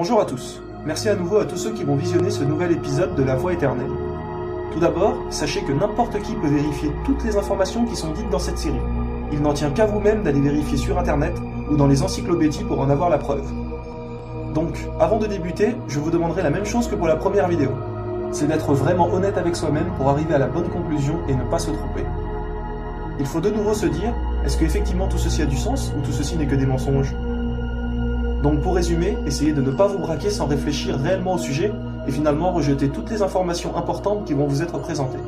Bonjour à tous, merci à nouveau à tous ceux qui vont visionner ce nouvel épisode de La Voie éternelle. Tout d'abord, sachez que n'importe qui peut vérifier toutes les informations qui sont dites dans cette série. Il n'en tient qu'à vous-même d'aller vérifier sur internet ou dans les encyclopédies pour en avoir la preuve. Donc, avant de débuter, je vous demanderai la même chose que pour la première vidéo. C'est d'être vraiment honnête avec soi-même pour arriver à la bonne conclusion et ne pas se tromper. Il faut de nouveau se dire, est-ce que effectivement tout ceci a du sens ou tout ceci n'est que des mensonges ? Donc pour résumer, essayez de ne pas vous braquer sans réfléchir réellement au sujet et finalement rejeter toutes les informations importantes qui vont vous être présentées.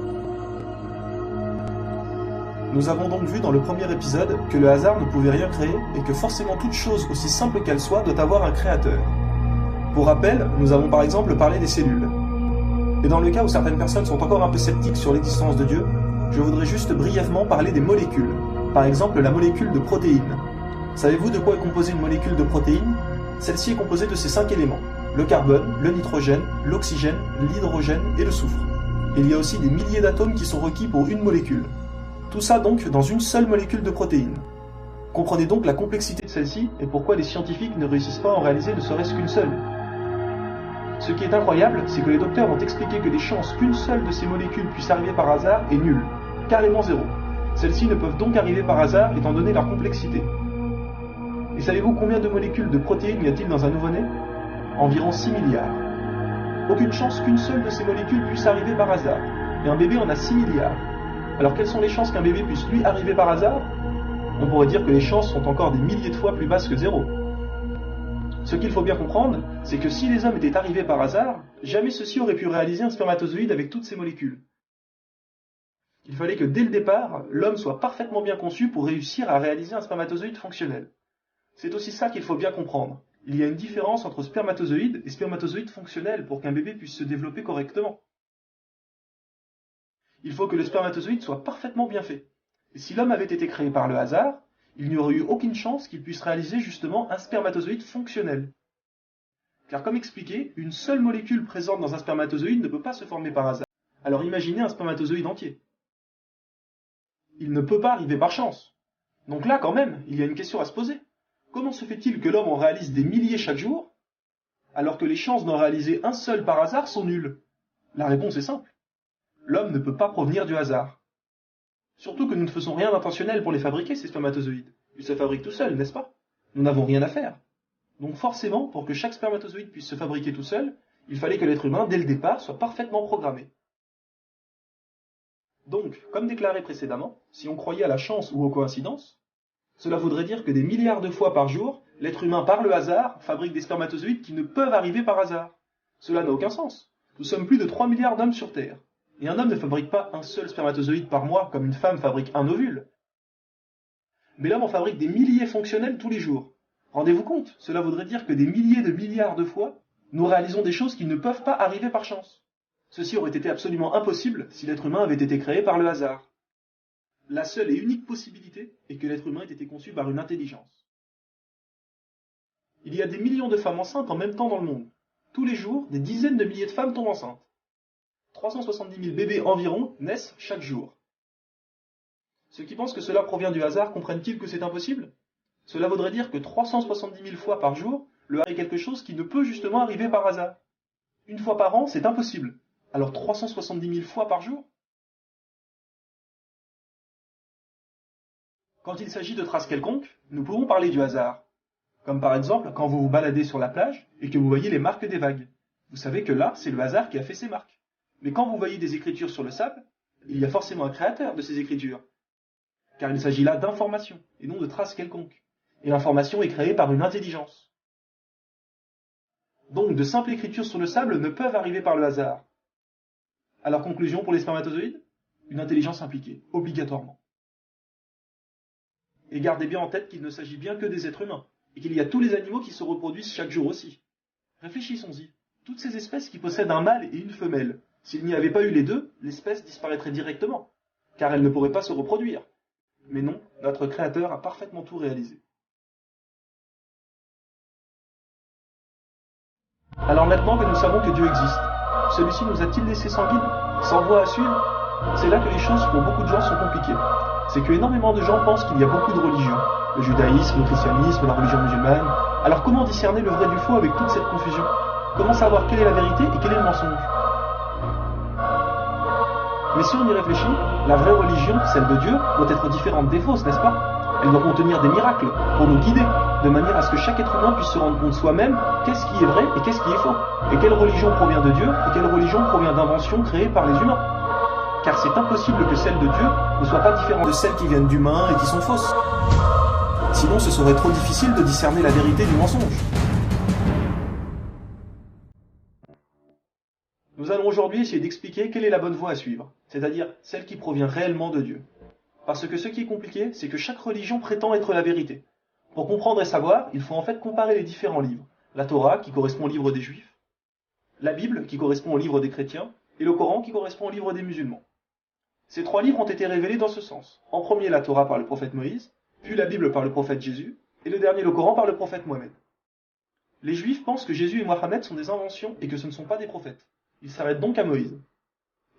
Nous avons donc vu dans le premier épisode que le hasard ne pouvait rien créer et que forcément toute chose aussi simple qu'elle soit doit avoir un créateur. Pour rappel, nous avons par exemple parlé des cellules. Et dans le cas où certaines personnes sont encore un peu sceptiques sur l'existence de Dieu, je voudrais juste brièvement parler des molécules, par exemple la molécule de protéines. Savez-vous de quoi est composée une molécule de protéines ? Celle-ci est composée de ces 5 éléments, le carbone, le nitrogène, l'oxygène, l'hydrogène et le soufre. Il y a aussi des milliers d'atomes qui sont requis pour une molécule. Tout ça donc dans une seule molécule de protéines. Comprenez donc la complexité de celle-ci et pourquoi les scientifiques ne réussissent pas à en réaliser ne serait-ce qu'une seule. Ce qui est incroyable, c'est que les docteurs ont expliqué que les chances qu'une seule de ces molécules puisse arriver par hasard est nulle, carrément zéro. Celles-ci ne peuvent donc arriver par hasard étant donné leur complexité. Et savez-vous combien de molécules de protéines y a-t-il dans un nouveau-né ? Environ 6 milliards. Aucune chance qu'une seule de ces molécules puisse arriver par hasard. Et un bébé en a 6 milliards. Alors quelles sont les chances qu'un bébé puisse lui arriver par hasard ? On pourrait dire que les chances sont encore des milliers de fois plus basses que zéro. Ce qu'il faut bien comprendre, c'est que si les hommes étaient arrivés par hasard, jamais ceux-ci auraient pu réaliser un spermatozoïde avec toutes ces molécules. Il fallait que dès le départ, l'homme soit parfaitement bien conçu pour réussir à réaliser un spermatozoïde fonctionnel. C'est aussi ça qu'il faut bien comprendre. Il y a une différence entre spermatozoïde et spermatozoïde fonctionnel pour qu'un bébé puisse se développer correctement. Il faut que le spermatozoïde soit parfaitement bien fait. Et si l'homme avait été créé par le hasard, il n'y aurait eu aucune chance qu'il puisse réaliser justement un spermatozoïde fonctionnel. Car comme expliqué, une seule molécule présente dans un spermatozoïde ne peut pas se former par hasard. Alors imaginez un spermatozoïde entier. Il ne peut pas arriver par chance. Donc là, quand même, il y a une question à se poser. Comment se fait-il que l'homme en réalise des milliers chaque jour, alors que les chances d'en réaliser un seul par hasard sont nulles ? La réponse est simple. L'homme ne peut pas provenir du hasard. Surtout que nous ne faisons rien d'intentionnel pour les fabriquer, ces spermatozoïdes. Ils se fabriquent tout seuls, n'est-ce pas ? Nous n'avons rien à faire. Donc forcément, pour que chaque spermatozoïde puisse se fabriquer tout seul, il fallait que l'être humain, dès le départ, soit parfaitement programmé. Donc, comme déclaré précédemment, si on croyait à la chance ou aux coïncidences, cela voudrait dire que des milliards de fois par jour, l'être humain, par le hasard, fabrique des spermatozoïdes qui ne peuvent arriver par hasard. Cela n'a aucun sens. Nous sommes plus de 3 milliards d'hommes sur Terre. Et un homme ne fabrique pas un seul spermatozoïde par mois comme une femme fabrique un ovule. Mais l'homme en fabrique des milliers fonctionnels tous les jours. Rendez-vous compte, cela voudrait dire que des milliers de milliards de fois, nous réalisons des choses qui ne peuvent pas arriver par chance. Ceci aurait été absolument impossible si l'être humain avait été créé par le hasard. La seule et unique possibilité est que l'être humain ait été conçu par une intelligence. Il y a des millions de femmes enceintes en même temps dans le monde. Tous les jours, des dizaines de milliers de femmes tombent enceintes. 370 000 bébés environ naissent chaque jour. Ceux qui pensent que cela provient du hasard comprennent-ils que c'est impossible ? Cela voudrait dire que 370 000 fois par jour, le hasard est quelque chose qui ne peut justement arriver par hasard. Une fois par an, c'est impossible. Alors 370 000 fois par jour ? Quand il s'agit de traces quelconques, nous pouvons parler du hasard. Comme par exemple quand vous vous baladez sur la plage et que vous voyez les marques des vagues. Vous savez que là, c'est le hasard qui a fait ces marques. Mais quand vous voyez des écritures sur le sable, il y a forcément un créateur de ces écritures. Car il s'agit là d'informations et non de traces quelconques. Et l'information est créée par une intelligence. Donc de simples écritures sur le sable ne peuvent arriver par le hasard. Alors conclusion pour les spermatozoïdes ? Une intelligence impliquée, obligatoirement. Et gardez bien en tête qu'il ne s'agit bien que des êtres humains, et qu'il y a tous les animaux qui se reproduisent chaque jour aussi. Réfléchissons-y. Toutes ces espèces qui possèdent un mâle et une femelle, s'il n'y avait pas eu les deux, l'espèce disparaîtrait directement, car elle ne pourrait pas se reproduire. Mais non, notre Créateur a parfaitement tout réalisé. Alors maintenant que nous savons que Dieu existe, celui-ci nous a-t-il laissé sans guide, sans voie à suivre ? C'est là que les choses pour beaucoup de gens sont compliquées. C'est que énormément de gens pensent qu'il y a beaucoup de religions. Le judaïsme, le christianisme, la religion musulmane, Alors comment discerner le vrai du faux avec toute cette confusion? Comment savoir quelle est la vérité et quel est le mensonge? Mais si on y réfléchit, la vraie religion, celle de Dieu, doit être différente des fausses, n'est-ce pas? Elle doit contenir des miracles pour nous guider, de manière à ce que chaque être humain puisse se rendre compte soi-même qu'est-ce qui est vrai et qu'est-ce qui est faux, et quelle religion provient de Dieu et quelle religion provient d'inventions créées par les humains. Car c'est impossible que celle de Dieu ne soit pas différente de celles qui viennent d'humains et qui sont fausses. Sinon ce serait trop difficile de discerner la vérité du mensonge. Nous allons aujourd'hui essayer d'expliquer quelle est la bonne voie à suivre, c'est-à-dire celle qui provient réellement de Dieu. Parce que ce qui est compliqué, c'est que chaque religion prétend être la vérité. Pour comprendre et savoir, il faut en fait comparer les différents livres. La Torah, qui correspond au livre des Juifs, la Bible, qui correspond au livre des chrétiens, et le Coran, qui correspond au livre des musulmans. Ces trois livres ont été révélés dans ce sens. En premier, la Torah par le prophète Moïse, puis la Bible par le prophète Jésus, et le dernier, le Coran, par le prophète Mohammed. Les Juifs pensent que Jésus et Mohammed sont des inventions et que ce ne sont pas des prophètes. Ils s'arrêtent donc à Moïse.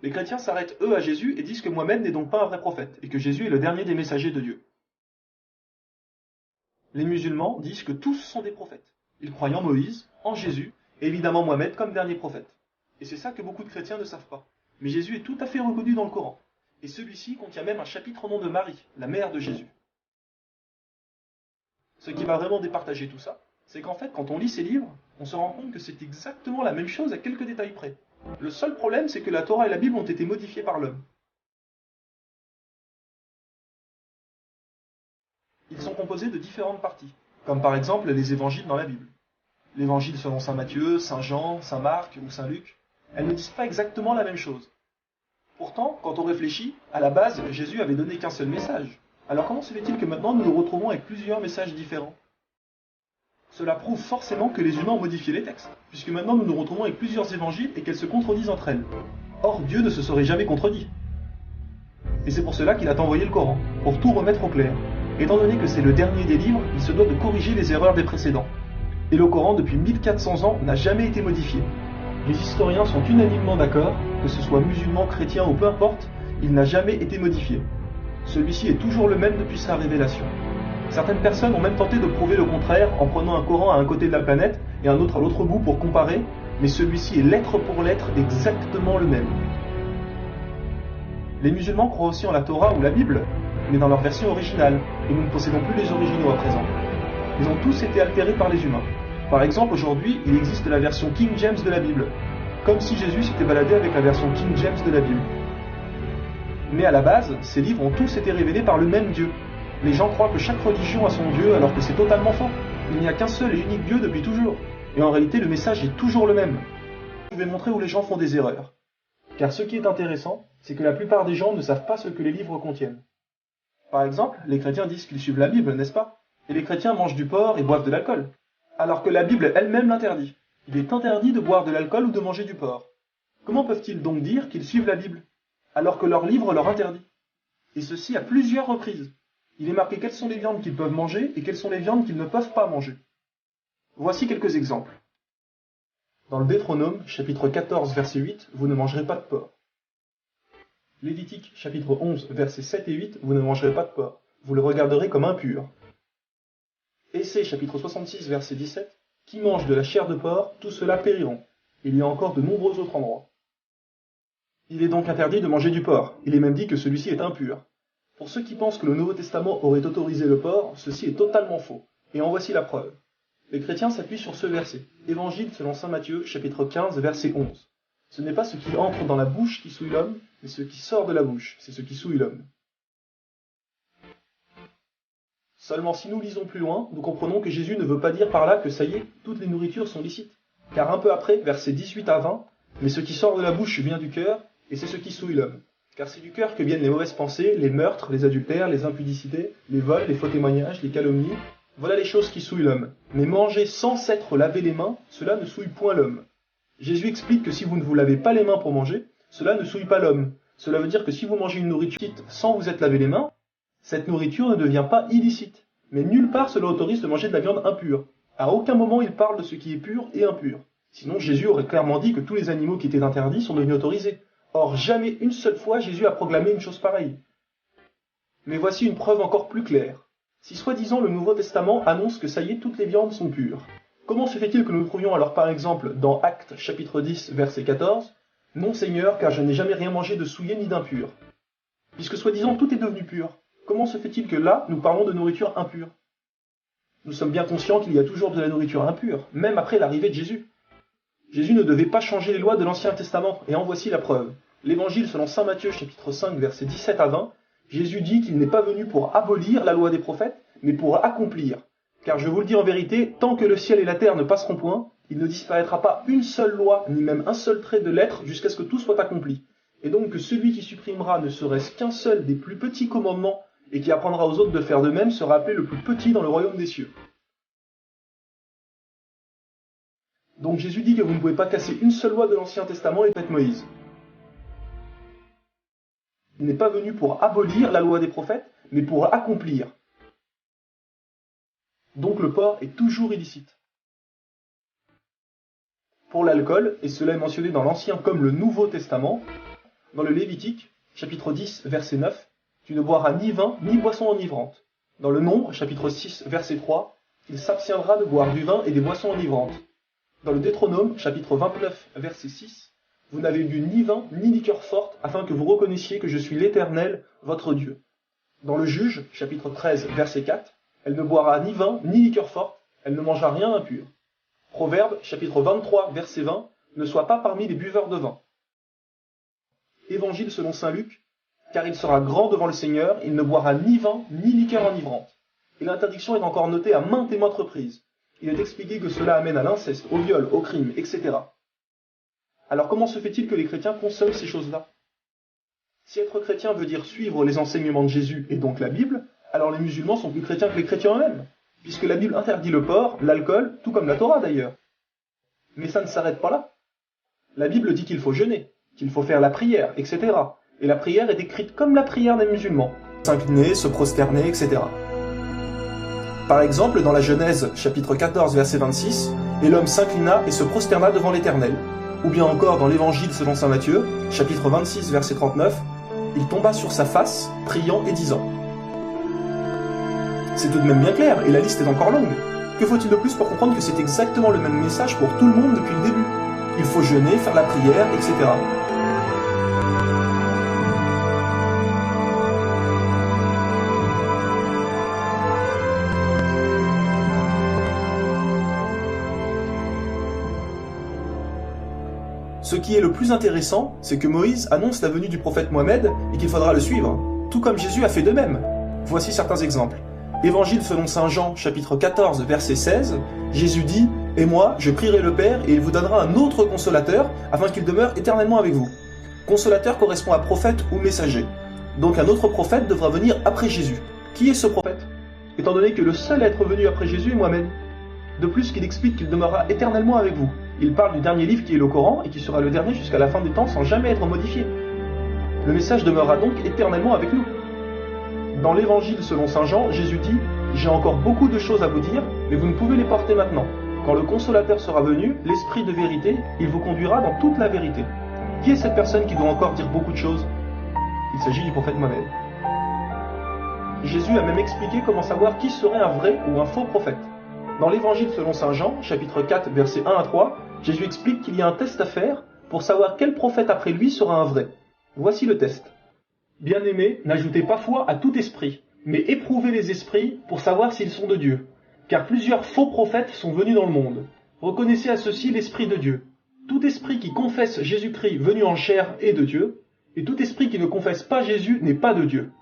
Les chrétiens s'arrêtent eux à Jésus et disent que Mohammed n'est donc pas un vrai prophète, et que Jésus est le dernier des messagers de Dieu. Les musulmans disent que tous sont des prophètes. Ils croient en Moïse, en Jésus, et évidemment Mohammed comme dernier prophète. Et c'est ça que beaucoup de chrétiens ne savent pas. Mais Jésus est tout à fait reconnu dans le Coran. Et celui-ci contient même un chapitre au nom de Marie, la mère de Jésus. Ce qui va vraiment départager tout ça, c'est qu'en fait, quand on lit ces livres, on se rend compte que c'est exactement la même chose à quelques détails près. Le seul problème, c'est que la Torah et la Bible ont été modifiées par l'homme. Ils sont composés de différentes parties, comme par exemple les évangiles dans la Bible. L'évangile selon saint Matthieu, saint Jean, saint Marc ou saint Luc, elles ne disent pas exactement la même chose. Pourtant, quand on réfléchit, à la base, Jésus avait donné qu'un seul message. Alors comment se fait-il que maintenant nous nous retrouvons avec plusieurs messages différents? Cela prouve forcément que les humains ont modifié les textes, puisque maintenant nous nous retrouvons avec plusieurs évangiles et qu'elles se contredisent entre elles. Or, Dieu ne se serait jamais contredit. Et c'est pour cela qu'il a envoyé le Coran, pour tout remettre au clair. Étant donné que c'est le dernier des livres, il se doit de corriger les erreurs des précédents. Et le Coran, depuis 1400 ans, n'a jamais été modifié. Les historiens sont unanimement d'accord, que ce soit musulman, chrétien ou peu importe, il n'a jamais été modifié. Celui-ci est toujours le même depuis sa révélation. Certaines personnes ont même tenté de prouver le contraire en prenant un Coran à un côté de la planète et un autre à l'autre bout pour comparer, mais celui-ci est lettre pour lettre exactement le même. Les musulmans croient aussi en la Torah ou la Bible, mais dans leur version originale, et nous ne possédons plus les originaux à présent. Ils ont tous été altérés par les humains. Par exemple, aujourd'hui, il existe la version King James de la Bible, comme si Jésus s'était baladé avec la version King James de la Bible. Mais à la base, ces livres ont tous été révélés par le même Dieu. Les gens croient que chaque religion a son Dieu alors que c'est totalement faux. Il n'y a qu'un seul et unique Dieu depuis toujours. Et en réalité, le message est toujours le même. Je vais montrer où les gens font des erreurs. Car ce qui est intéressant, c'est que la plupart des gens ne savent pas ce que les livres contiennent. Par exemple, les chrétiens disent qu'ils suivent la Bible, n'est-ce pas? Et les chrétiens mangent du porc et boivent de l'alcool. Alors que la Bible elle-même l'interdit. Il est interdit de boire de l'alcool ou de manger du porc. Comment peuvent-ils donc dire qu'ils suivent la Bible, alors que leur livre leur interdit? Et ceci à plusieurs reprises. Il est marqué quelles sont les viandes qu'ils peuvent manger et quelles sont les viandes qu'ils ne peuvent pas manger. Voici quelques exemples. Dans le Deutéronome, chapitre 14, verset 8, vous ne mangerez pas de porc. Lévitique, chapitre 11, versets 7 et 8, vous ne mangerez pas de porc. Vous le regarderez comme impur. Essai, chapitre 66, verset 17, qui mange de la chair de porc, tous ceux-là périront. Il y a encore de nombreux autres endroits. Il est donc interdit de manger du porc. Il est même dit que celui-ci est impur. Pour ceux qui pensent que le Nouveau Testament aurait autorisé le porc, ceci est totalement faux. Et en voici la preuve. Les chrétiens s'appuient sur ce verset. Évangile selon saint Matthieu, chapitre 15, verset 11. Ce n'est pas ce qui entre dans la bouche qui souille l'homme, mais ce qui sort de la bouche, c'est ce qui souille l'homme. Seulement si nous lisons plus loin, nous comprenons que Jésus ne veut pas dire par là que ça y est, toutes les nourritures sont licites. Car un peu après, versets 18 à 20, mais ce qui sort de la bouche vient du cœur, et c'est ce qui souille l'homme. Car c'est du cœur que viennent les mauvaises pensées, les meurtres, les adultères, les impudicités, les vols, les faux témoignages, les calomnies. Voilà les choses qui souillent l'homme. Mais manger sans s'être lavé les mains, cela ne souille point l'homme. Jésus explique que si vous ne vous lavez pas les mains pour manger, cela ne souille pas l'homme. Cela veut dire que si vous mangez une nourriture sans vous être lavé les mains, cette nourriture ne devient pas illicite. Mais nulle part cela autorise de manger de la viande impure. À aucun moment il parle de ce qui est pur et impur. Sinon Jésus aurait clairement dit que tous les animaux qui étaient interdits sont devenus autorisés. Or jamais une seule fois Jésus a proclamé une chose pareille. Mais voici une preuve encore plus claire. Si soi-disant le Nouveau Testament annonce que ça y est, toutes les viandes sont pures, comment se fait-il que nous trouvions alors par exemple dans Actes chapitre 10 verset 14 « Non Seigneur, car je n'ai jamais rien mangé de souillé ni d'impur » Puisque soi-disant tout est devenu pur, comment se fait-il que là, nous parlons de nourriture impure? Nous sommes bien conscients qu'il y a toujours de la nourriture impure, même après l'arrivée de Jésus. Jésus ne devait pas changer les lois de l'Ancien Testament, et en voici la preuve. L'Évangile selon saint Matthieu chapitre 5 versets 17 à 20, Jésus dit qu'il n'est pas venu pour abolir la loi des prophètes, mais pour accomplir. Car je vous le dis en vérité, tant que le ciel et la terre ne passeront point, il ne disparaîtra pas une seule loi, ni même un seul trait de lettre, jusqu'à ce que tout soit accompli. Et donc que celui qui supprimera ne serait-ce qu'un seul des plus petits commandements, et qui apprendra aux autres de faire de même, sera appelé le plus petit dans le royaume des cieux. Donc Jésus dit que vous ne pouvez pas casser une seule loi de l'Ancien Testament et peut-être Moïse. Il n'est pas venu pour abolir la loi des prophètes, mais pour accomplir. Donc le porc est toujours illicite. Pour l'alcool, et cela est mentionné dans l'Ancien comme le Nouveau Testament, dans le Lévitique, chapitre 10, verset 9, tu ne boiras ni vin, ni boisson enivrante. Dans le Nombre, chapitre 6, verset 3, il s'abstiendra de boire du vin et des boissons enivrantes. Dans le Deutéronome, chapitre 29, verset 6, vous n'avez bu ni vin, ni liqueur forte, afin que vous reconnaissiez que je suis l'Éternel, votre Dieu. Dans le Juge, chapitre 13, verset 4, elle ne boira ni vin, ni liqueur forte, elle ne mangera rien d'impur. Proverbe, chapitre 23, verset 20, ne sois pas parmi les buveurs de vin. Évangile selon saint Luc, car il sera grand devant le Seigneur, il ne boira ni vin, ni liqueur enivrante. Et l'interdiction est encore notée à maintes et maintes reprises. Il est expliqué que cela amène à l'inceste, au viol, au crime, etc. Alors comment se fait-il que les chrétiens consomment ces choses-là? Si être chrétien veut dire suivre les enseignements de Jésus et donc la Bible, alors les musulmans sont plus chrétiens que les chrétiens eux-mêmes, puisque la Bible interdit le porc, l'alcool, tout comme la Torah d'ailleurs. Mais ça ne s'arrête pas là. La Bible dit qu'il faut jeûner, qu'il faut faire la prière, etc. Et la prière est décrite comme la prière des musulmans. S'incliner, se prosterner, etc. Par exemple, dans la Genèse, chapitre 14, verset 26, « Et l'homme s'inclina et se prosterna devant l'Éternel ». Ou bien encore dans l'Évangile selon saint Matthieu, chapitre 26, verset 39, « Il tomba sur sa face, priant et disant ». C'est tout de même bien clair, et la liste est encore longue. Que faut-il de plus pour comprendre que c'est exactement le même message pour tout le monde depuis le début? Il faut jeûner, faire la prière, etc. Ce qui est le plus intéressant, c'est que Moïse annonce la venue du prophète Mohammed et qu'il faudra le suivre, tout comme Jésus a fait de même. Voici certains exemples. Évangile selon saint Jean, chapitre 14, verset 16, Jésus dit « Et moi, je prierai le Père et il vous donnera un autre consolateur, afin qu'il demeure éternellement avec vous. » Consolateur correspond à prophète ou messager. Donc un autre prophète devra venir après Jésus. Qui est ce prophète? Étant donné que le seul à être venu après Jésus est Mohammed. De plus qu'il explique qu'il demeurera éternellement avec vous. Il parle du dernier livre qui est le Coran et qui sera le dernier jusqu'à la fin des temps sans jamais être modifié. Le message demeurera donc éternellement avec nous. Dans l'Évangile selon saint Jean, Jésus dit « J'ai encore beaucoup de choses à vous dire, mais vous ne pouvez les porter maintenant. Quand le Consolateur sera venu, l'Esprit de vérité, il vous conduira dans toute la vérité. » Qui est cette personne qui doit encore dire beaucoup de choses? Il s'agit du prophète Mohammed. Jésus a même expliqué comment savoir qui serait un vrai ou un faux prophète. Dans l'Évangile selon saint Jean, chapitre 4, versets 1 à 3, Jésus explique qu'il y a un test à faire pour savoir quel prophète après lui sera un vrai. Voici le test. Bien-aimés, n'ajoutez pas foi à tout esprit, mais éprouvez les esprits pour savoir s'ils sont de Dieu. Car plusieurs faux prophètes sont venus dans le monde. Reconnaissez à ceux-ci l'Esprit de Dieu. Tout esprit qui confesse Jésus-Christ venu en chair est de Dieu, et tout esprit qui ne confesse pas Jésus n'est pas de Dieu.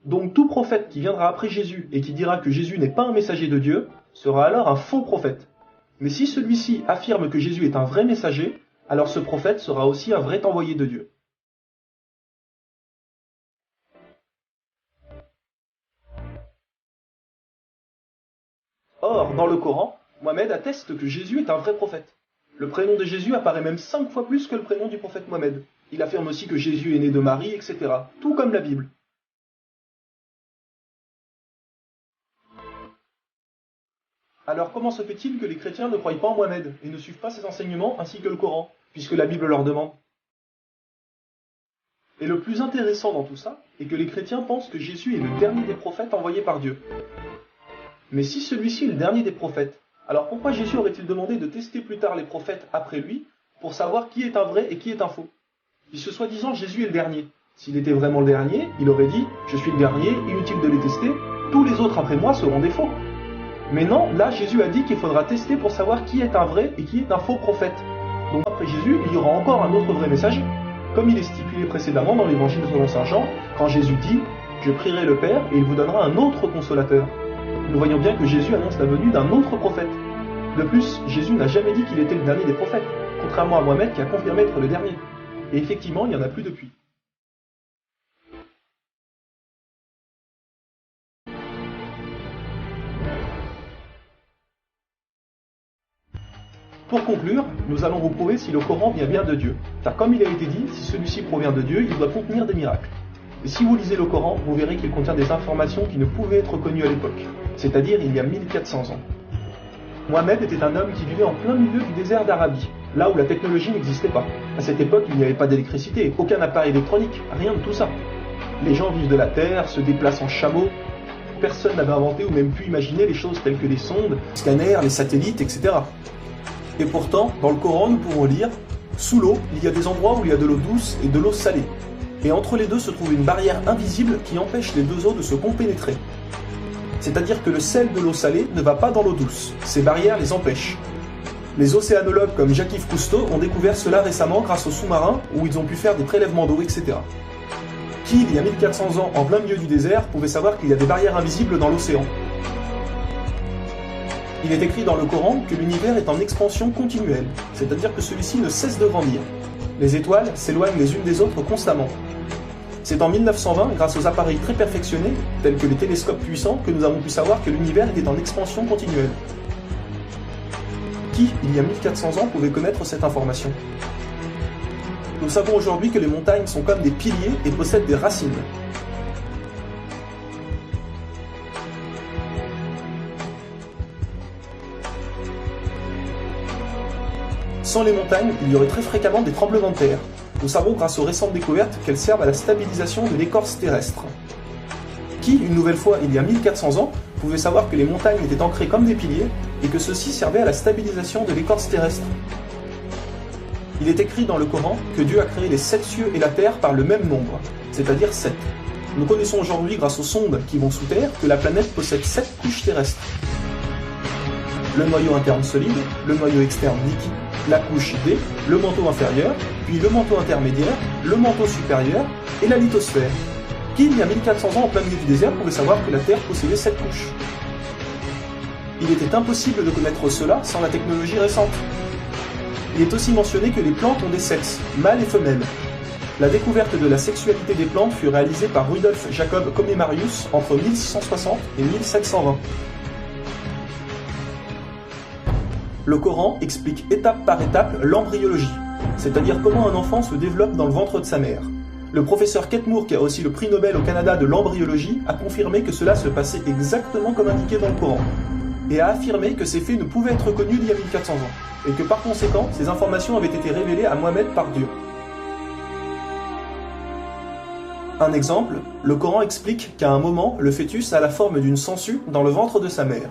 Donc tout prophète qui viendra après Jésus et qui dira que Jésus n'est pas un messager de Dieu, sera alors un faux prophète. Mais si celui-ci affirme que Jésus est un vrai messager, alors ce prophète sera aussi un vrai envoyé de Dieu. Or, dans le Coran, Mohammed atteste que Jésus est un vrai prophète. Le prénom de Jésus apparaît même 5 fois plus que le prénom du prophète Mohammed. Il affirme aussi que Jésus est né de Marie, etc. Tout comme la Bible. Alors comment se fait-il que les chrétiens ne croient pas en Mohammed et ne suivent pas ses enseignements ainsi que le Coran, puisque la Bible leur demande? Et le plus intéressant dans tout ça est que les chrétiens pensent que Jésus est le dernier des prophètes envoyés par Dieu. Mais si celui-ci est le dernier des prophètes, alors pourquoi Jésus aurait-il demandé de tester plus tard les prophètes après lui pour savoir qui est un vrai et qui est un faux? Puisque soi-disant Jésus est le dernier. S'il était vraiment le dernier, il aurait dit « Je suis le dernier, inutile de les tester, tous les autres après moi seront des faux ». Mais non, là Jésus a dit qu'il faudra tester pour savoir qui est un vrai et qui est un faux prophète. Donc après Jésus, il y aura encore un autre vrai messager. Comme il est stipulé précédemment dans l'évangile selon saint Jean, quand Jésus dit « Je prierai le Père et il vous donnera un autre consolateur ». Nous voyons bien que Jésus annonce la venue d'un autre prophète. De plus, Jésus n'a jamais dit qu'il était le dernier des prophètes, contrairement à Mohammed qui a confirmé être le dernier. Et effectivement, il n'y en a plus depuis. Pour conclure, nous allons vous prouver si le Coran vient bien de Dieu. Car comme il a été dit, si celui-ci provient de Dieu, il doit contenir des miracles. Et si vous lisez le Coran, vous verrez qu'il contient des informations qui ne pouvaient être connues à l'époque, c'est-à-dire il y a 1400 ans. Mohammed était un homme qui vivait en plein milieu du désert d'Arabie, là où la technologie n'existait pas. À cette époque, il n'y avait pas d'électricité, aucun appareil électronique, rien de tout ça. Les gens vivent de la terre, se déplacent en chameau. Personne n'avait inventé ou même pu imaginer les choses telles que les sondes, les scanners, les satellites, etc. Et pourtant, dans le Coran, nous pouvons lire « Sous l'eau, il y a des endroits où il y a de l'eau douce et de l'eau salée. Et entre les deux se trouve une barrière invisible qui empêche les deux eaux de se compénétrer. C'est-à-dire que le sel de l'eau salée ne va pas dans l'eau douce. Ces barrières les empêchent. Les océanologues comme Jacques-Yves Cousteau ont découvert cela récemment grâce aux sous-marins où ils ont pu faire des prélèvements d'eau, etc. Qui, il y a 1400 ans, en plein milieu du désert, pouvait savoir qu'il y a des barrières invisibles dans l'océan? Il est écrit dans le Coran que l'univers est en expansion continuelle, c'est-à-dire que celui-ci ne cesse de grandir. Les étoiles s'éloignent les unes des autres constamment. C'est en 1920, grâce aux appareils très perfectionnés, tels que les télescopes puissants, que nous avons pu savoir que l'univers était en expansion continuelle. Qui, il y a 1400 ans, pouvait connaître cette information? Nous savons aujourd'hui que les montagnes sont comme des piliers et possèdent des racines. Sans les montagnes, il y aurait très fréquemment des tremblements de terre. Nous savons grâce aux récentes découvertes qu'elles servent à la stabilisation de l'écorce terrestre. Qui, une nouvelle fois, il y a 1400 ans, pouvait savoir que les montagnes étaient ancrées comme des piliers et que ceux-ci servaient à la stabilisation de l'écorce terrestre? Il est écrit dans le Coran que Dieu a créé les 7 cieux et la terre par le même nombre, c'est-à-dire 7. Nous connaissons aujourd'hui, grâce aux sondes qui vont sous terre, que la planète possède 7 couches terrestres. Le noyau interne solide, le noyau externe liquide, la couche D, le manteau inférieur, puis le manteau intermédiaire, le manteau supérieur et la lithosphère. Qui, il y a 1400 ans en plein milieu du désert, pouvait savoir que la Terre possédait 7 couches? Il était impossible de connaître cela sans la technologie récente. Il est aussi mentionné que les plantes ont des sexes, mâles et femelles. La découverte de la sexualité des plantes fut réalisée par Rudolf Jacob Comnenarius entre 1660 et 1720. Le Coran explique étape par étape l'embryologie, c'est-à-dire comment un enfant se développe dans le ventre de sa mère. Le professeur Kate Moore, qui a aussi le prix Nobel au Canada de l'embryologie, a confirmé que cela se passait exactement comme indiqué dans le Coran, et a affirmé que ces faits ne pouvaient être connus d'il y a 1400 ans, et que par conséquent, ces informations avaient été révélées à Mohammed par Dieu. Un exemple, le Coran explique qu'à un moment, le fœtus a la forme d'une sangsue dans le ventre de sa mère.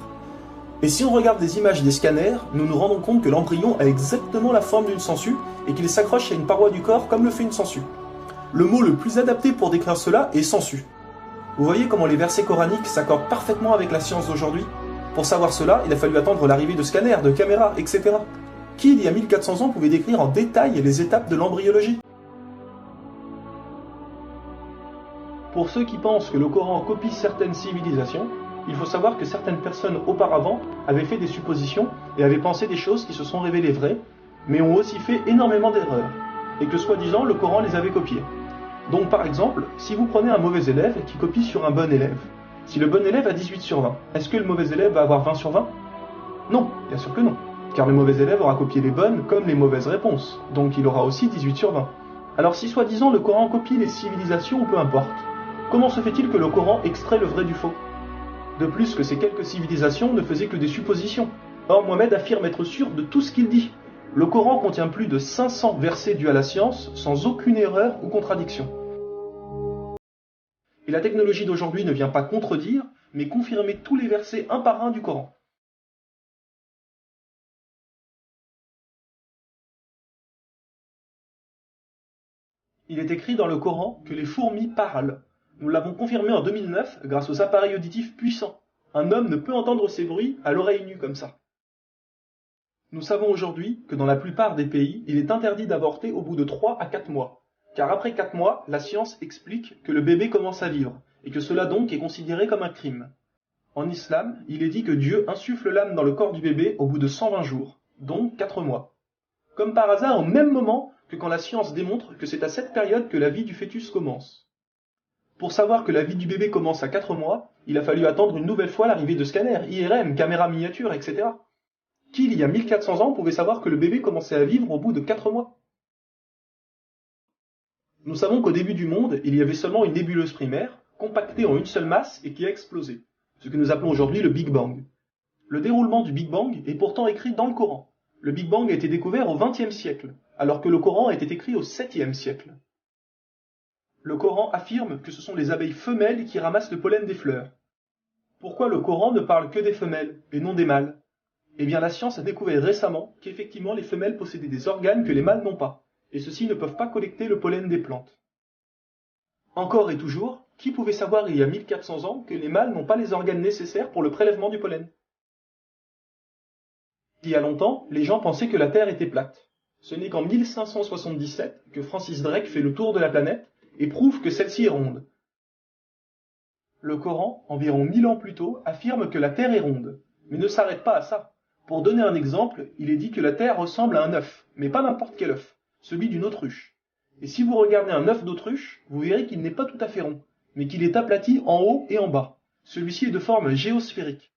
Et si on regarde des images des scanners, nous nous rendons compte que l'embryon a exactement la forme d'une sangsue et qu'il s'accroche à une paroi du corps comme le fait une sangsue. Le mot le plus adapté pour décrire cela est sangsue. Vous voyez comment les versets coraniques s'accordent parfaitement avec la science d'aujourd'hui? Pour savoir cela, il a fallu attendre l'arrivée de scanners, de caméras, etc. Qui, il y a 1400 ans, pouvait décrire en détail les étapes de l'embryologie? Pour ceux qui pensent que le Coran copie certaines civilisations, il faut savoir que certaines personnes auparavant avaient fait des suppositions et avaient pensé des choses qui se sont révélées vraies, mais ont aussi fait énormément d'erreurs, et que soi-disant le Coran les avait copiées. Donc par exemple, si vous prenez un mauvais élève qui copie sur un bon élève, si le bon élève a 18 sur 20, est-ce que le mauvais élève va avoir 20 sur 20? Non, bien sûr que non, car le mauvais élève aura copié les bonnes comme les mauvaises réponses, donc il aura aussi 18 sur 20. Alors si soi-disant le Coran copie les civilisations ou peu importe, comment se fait-il que le Coran extrait le vrai du faux? De plus que ces quelques civilisations ne faisaient que des suppositions. Or Mohammed affirme être sûr de tout ce qu'il dit. Le Coran contient plus de 500 versets dus à la science, sans aucune erreur ou contradiction. Et la technologie d'aujourd'hui ne vient pas contredire, mais confirmer tous les versets un par un du Coran. Il est écrit dans le Coran que les fourmis parlent. Nous l'avons confirmé en 2009 grâce aux appareils auditifs puissants. Un homme ne peut entendre ces bruits à l'oreille nue comme ça. Nous savons aujourd'hui que dans la plupart des pays, il est interdit d'avorter au bout de 3 à 4 mois. Car après 4 mois, la science explique que le bébé commence à vivre, et que cela donc est considéré comme un crime. En islam, il est dit que Dieu insuffle l'âme dans le corps du bébé au bout de 120 jours, donc 4 mois. Comme par hasard, au même moment que quand la science démontre que c'est à cette période que la vie du fœtus commence. Pour savoir que la vie du bébé commence à 4 mois, il a fallu attendre une nouvelle fois l'arrivée de scanners, IRM, caméras miniatures, etc. Qui, il y a 1400 ans, pouvait savoir que le bébé commençait à vivre au bout de 4 mois? Nous savons qu'au début du monde, il y avait seulement une nébuleuse primaire, compactée en une seule masse et qui a explosé, ce que nous appelons aujourd'hui le Big Bang. Le déroulement du Big Bang est pourtant écrit dans le Coran. Le Big Bang a été découvert au XXe siècle, alors que le Coran a été écrit au 7e siècle. Le Coran affirme que ce sont les abeilles femelles qui ramassent le pollen des fleurs. Pourquoi le Coran ne parle que des femelles et non des mâles? Eh bien la science a découvert récemment qu'effectivement les femelles possédaient des organes que les mâles n'ont pas, et ceux-ci ne peuvent pas collecter le pollen des plantes. Encore et toujours, qui pouvait savoir il y a 1400 ans que les mâles n'ont pas les organes nécessaires pour le prélèvement du pollen? Il y a longtemps, les gens pensaient que la Terre était plate. Ce n'est qu'en 1577 que Francis Drake fait le tour de la planète et prouve que celle-ci est ronde. Le Coran, environ 1000 ans plus tôt, affirme que la Terre est ronde, mais ne s'arrête pas à ça. Pour donner un exemple, il est dit que la Terre ressemble à un œuf, mais pas n'importe quel œuf, celui d'une autruche. Et si vous regardez un œuf d'autruche, vous verrez qu'il n'est pas tout à fait rond, mais qu'il est aplati en haut et en bas. Celui-ci est de forme géosphérique.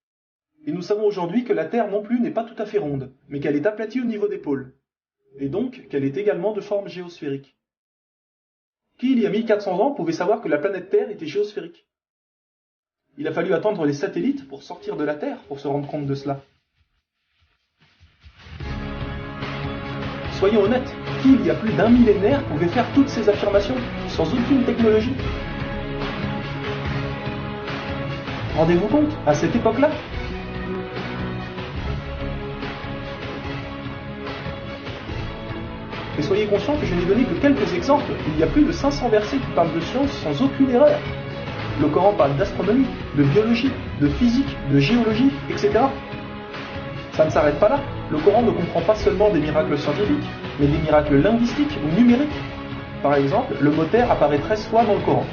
Et nous savons aujourd'hui que la Terre non plus n'est pas tout à fait ronde, mais qu'elle est aplatie au niveau des pôles. Et donc qu'elle est également de forme géosphérique. Qui, il y a 1400 ans, pouvait savoir que la planète Terre était géosphérique? Il a fallu attendre les satellites pour sortir de la Terre pour se rendre compte de cela. Soyons honnêtes, qui, il y a plus d'un millénaire, pouvait faire toutes ces affirmations sans aucune technologie? Rendez-vous compte, à cette époque-là? Et soyez conscients que je n'ai donné que quelques exemples. Il y a plus de 500 versets qui parlent de science sans aucune erreur. Le Coran parle d'astronomie, de biologie, de physique, de géologie, etc. Ça ne s'arrête pas là. Le Coran ne comprend pas seulement des miracles scientifiques, mais des miracles linguistiques ou numériques. Par exemple, le mot terre apparaît 13 fois dans le Coran,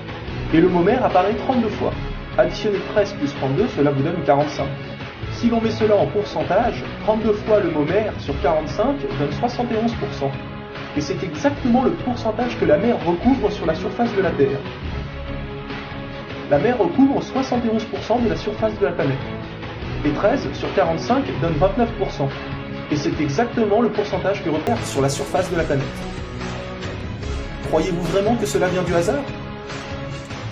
et le mot mer apparaît 32 fois. Additionnez 13 plus 32, cela vous donne 45. Si l'on met cela en pourcentage, 32 fois le mot mer sur 45 donne 71%. Et c'est exactement le pourcentage que la mer recouvre sur la surface de la Terre. La mer recouvre 71% de la surface de la planète. Et 13 sur 45 donne 29%. Et c'est exactement le pourcentage que repère sur la surface de la planète. Croyez-vous vraiment que cela vient du hasard?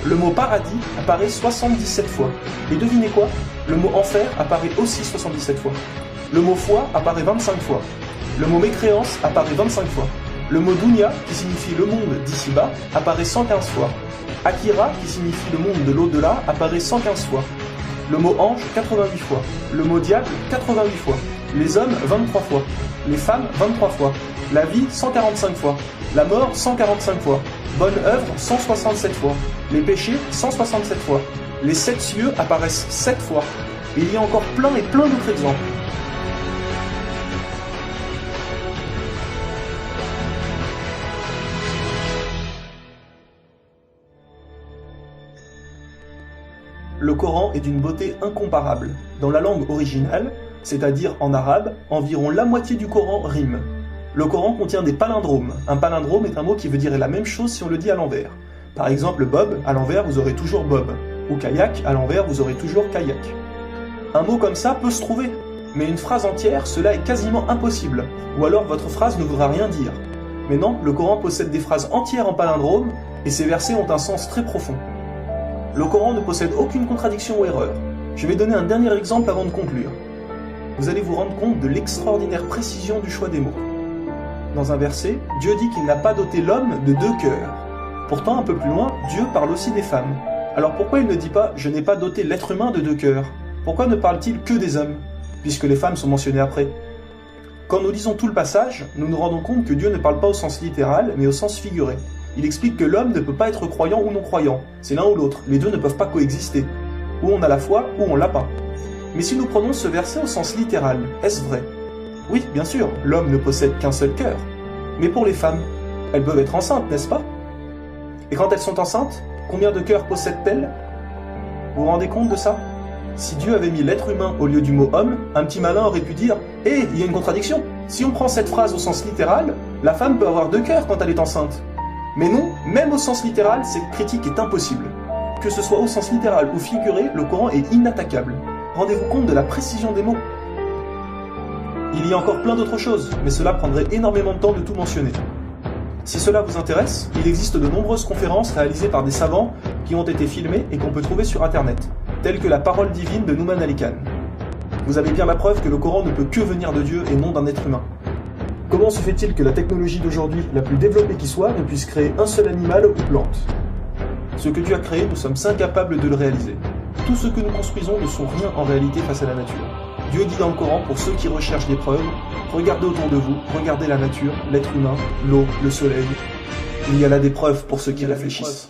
Le mot paradis apparaît 77 fois. Et devinez quoi? Le mot enfer apparaît aussi 77 fois. Le mot foi apparaît 25 fois. Le mot mécréance apparaît 25 fois. Le mot dunya, qui signifie le monde d'ici-bas, apparaît 115 fois. Akira, qui signifie le monde de l'au-delà, apparaît 115 fois. Le mot ange, 88 fois. Le mot diable, 88 fois. Les hommes, 23 fois. Les femmes, 23 fois. La vie, 145 fois. La mort, 145 fois. Bonne œuvre, 167 fois. Les péchés, 167 fois. Les 7 cieux apparaissent 7 fois. Et il y a encore plein et plein d'autres exemples. Le Coran est d'une beauté incomparable. Dans la langue originale, c'est-à-dire en arabe, environ la moitié du Coran rime. Le Coran contient des palindromes. Un palindrome est un mot qui veut dire la même chose si on le dit à l'envers. Par exemple, Bob, à l'envers, vous aurez toujours Bob. Ou kayak, à l'envers, vous aurez toujours kayak. Un mot comme ça peut se trouver, mais une phrase entière, cela est quasiment impossible. Ou alors votre phrase ne voudra rien dire. Mais non, le Coran possède des phrases entières en palindrome, et ces versets ont un sens très profond. Le Coran ne possède aucune contradiction ou erreur. Je vais donner un dernier exemple avant de conclure. Vous allez vous rendre compte de l'extraordinaire précision du choix des mots. Dans un verset, Dieu dit qu'il n'a pas doté l'homme de 2 cœurs. Pourtant, un peu plus loin, Dieu parle aussi des femmes. Alors pourquoi il ne dit pas « je n'ai pas doté l'être humain de 2 cœurs » ? Pourquoi ne parle-t-il que des hommes, puisque les femmes sont mentionnées après ? Quand nous lisons tout le passage, nous nous rendons compte que Dieu ne parle pas au sens littéral, mais au sens figuré. Il explique que l'homme ne peut pas être croyant ou non-croyant, c'est l'un ou l'autre, les deux ne peuvent pas coexister. Ou on a la foi, ou on l'a pas. Mais si nous prenons ce verset au sens littéral, est-ce vrai ? Oui, bien sûr, l'homme ne possède qu'un seul cœur. Mais pour les femmes, elles peuvent être enceintes, n'est-ce pas ? Et quand elles sont enceintes, combien de cœurs possèdent-elles ? Vous vous rendez compte de ça ? Si Dieu avait mis l'être humain au lieu du mot homme, un petit malin aurait pu dire « Eh, il y a une contradiction ! Si on prend cette phrase au sens littéral, la femme peut avoir 2 cœurs quand elle est enceinte. » Mais non, même au sens littéral, cette critique est impossible. Que ce soit au sens littéral ou figuré, le Coran est inattaquable. Rendez-vous compte de la précision des mots. Il y a encore plein d'autres choses, mais cela prendrait énormément de temps de tout mentionner. Si cela vous intéresse, il existe de nombreuses conférences réalisées par des savants qui ont été filmées et qu'on peut trouver sur internet, telles que la parole divine de Nouman Ali Khan. Vous avez bien la preuve que le Coran ne peut que venir de Dieu et non d'un être humain. Comment se fait-il que la technologie d'aujourd'hui, la plus développée qui soit, ne puisse créer un seul animal ou plante ? Ce que Dieu a créé, nous sommes incapables de le réaliser. Tout ce que nous construisons ne sont rien en réalité face à la nature. Dieu dit dans le Coran, pour ceux qui recherchent des preuves, regardez autour de vous, regardez la nature, l'être humain, l'eau, le soleil. Il y a là des preuves pour ceux qui réfléchissent.